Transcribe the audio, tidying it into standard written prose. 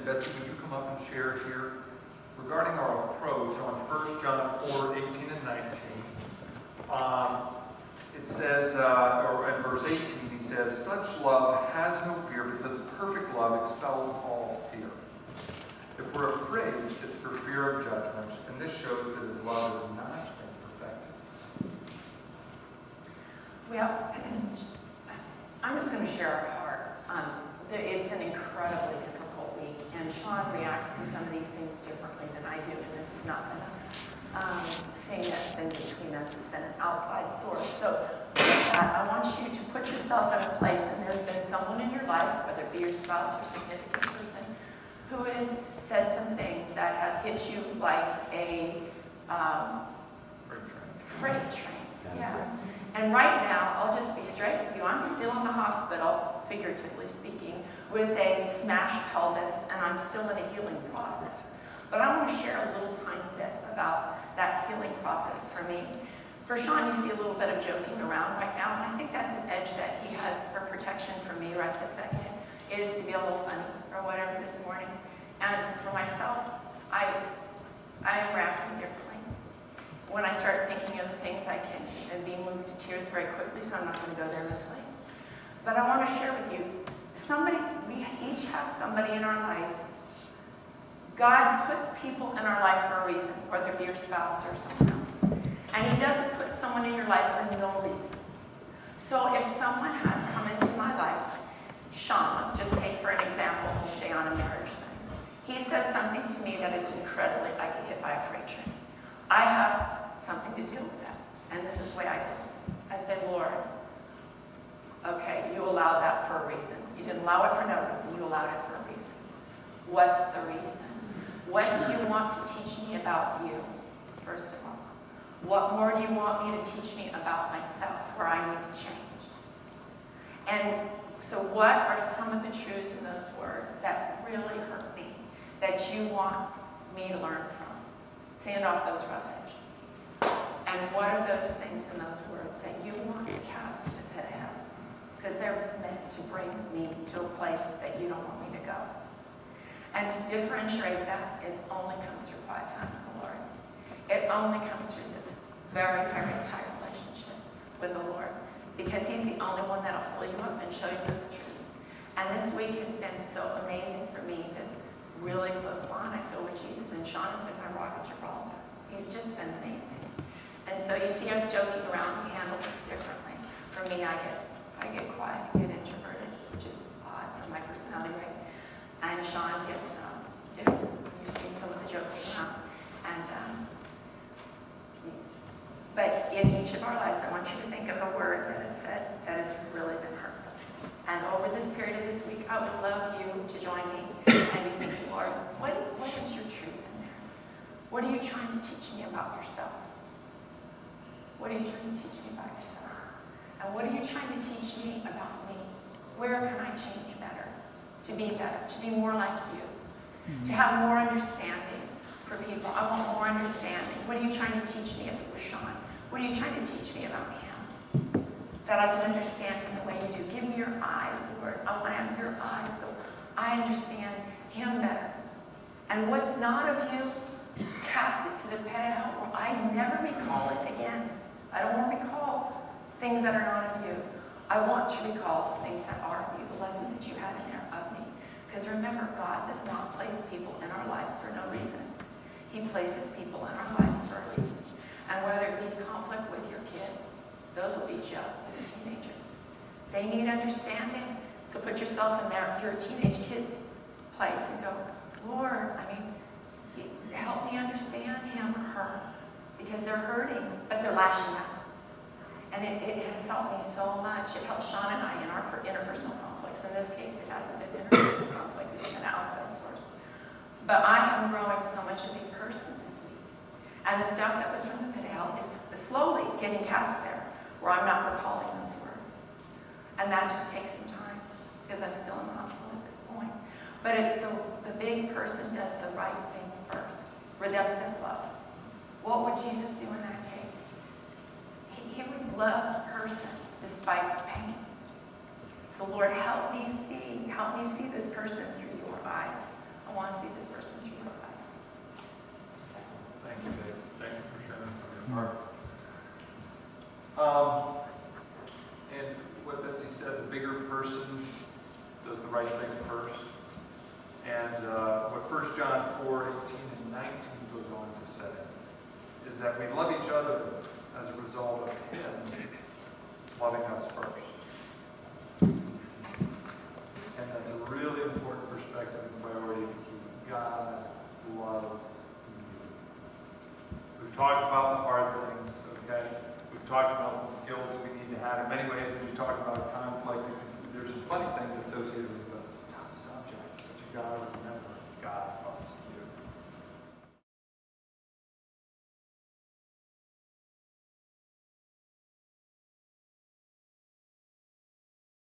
Betsy, would you come up and share here regarding our approach on 1 John 4:18 and 19? It says, or in verse 18, he says, "Such love has no fear, because perfect love expels all fear." If we're afraid, it's for fear of judgment, and this shows that his love has not been perfected. Well, I'm just going to share our heart. It's an incredibly difficult week, and Sean reacts to some of these things differently than I do, and this has not been a thing that's been between us. It's been an outside source. So with that, I want you to put yourself in a place, and there's been someone in your life, whether it be your spouse or significant person, who has said some things that have hit you like a freight train. Yeah. And right now, I'll just be straight with you. I'm still in the hospital, figuratively speaking, with a smashed pelvis, and I'm still in a healing process. But I want to share a little tiny bit about that healing process for me. For Sean, you see a little bit of joking around right now, and I think that's an edge that he has for protection for me right this second, is to be a little funny or whatever this morning. And for myself, I am reacting differently. When I start thinking of the things I can and be moved to tears very quickly, so I'm not going to go there mentally. But I want to share with you, we each have somebody in our life. God puts people in our life for a reason, whether it be your spouse or someone else. And he doesn't put someone in your life for no reason. So if someone has come into my life, Sean, let's just take for an example, we'll stay on a marriage thing. He says something to me that is incredibly, I get hit by a freight train. I have something to do with that. And this is the way I do it. I say, Lord, okay, you allowed that for a reason. You didn't allow it for no reason. You allowed it for a reason. What's the reason? What do you want to teach me about you, first of all? What more do you want me to teach me about myself, where I need to change? And so what are some of the truths in those words that really hurt me, that you want me to learn from? Sand off those rough edges. And what are those things in those words that you want to cast to the pit of hell? Because they're meant to bring me to a place that you don't want me to go. And to differentiate that only comes through quiet time with the Lord. It only comes through this very, very tight relationship with the Lord. Because he's the only one that'll fill you up and show you those truths. And this week has been so amazing for me, this really close bond I feel with Jesus. And Sean has been my rock at Gibraltar. He's just been amazing. And so you see us joking around, we handle this differently. For me, I get quiet, I get introverted, which is odd for my personality, right? And Sean gets different. You've seen some of the joking around. But in each of our lives, I want you to think of a word that is said that has really been hurtful. And over this period of this week, I would love you to join me and be thinking, Lord, what is your truth in there? What are you trying to teach me about yourself? What are you trying to teach me about yourself? And what are you trying to teach me about me? Where can I change better? To be more like you, to have more understanding for people. I want more understanding. What are you trying to teach me if it was Sean? What are you trying to teach me about him? That I can understand him the way you do. Give me your eyes, Lord. I want to have your eyes so I understand him better. And what's not of you, cast it to the pit of hell where I never recall it again. I don't want to recall things that are not of you. I want to recall things that are of you, the lessons that you had in there of me. Because remember, God does not place people in our lives for no reason. He places people in our lives for a reason. And whether it be conflict with your kid, those will be Joe, as a teenager. They need understanding. So put yourself in your teenage kid's place and go, Lord, help me understand him or her. Because they're hurting, but they're lashing out. And it has helped me so much. It helped Sean and I in our interpersonal conflicts. In this case, it hasn't been interpersonal conflict. It's been an outside source. But I am growing so much as a person this week. And the stuff that was from the pit of hell is slowly getting cast there, where I'm not recalling those words. And that just takes some time, because I'm still in the hospital at this point. But if the big person does the right thing first, redemptive love, what would Jesus do in that case? He would love the person despite the pain. So Lord, help me see this person through your eyes. I want to see this person through her life. Thank you, Dave. Thank you for sharing from your heart. And what Betsy said, the bigger person does the right thing first. And what 1 John 4:18 and 19 goes on to say is that we love each other as a result of Him loving us first. And that's a really important perspective and priority to keep. God loves you. We've talked about the hard things, okay? We've talked about some skills that we need to have. In many ways,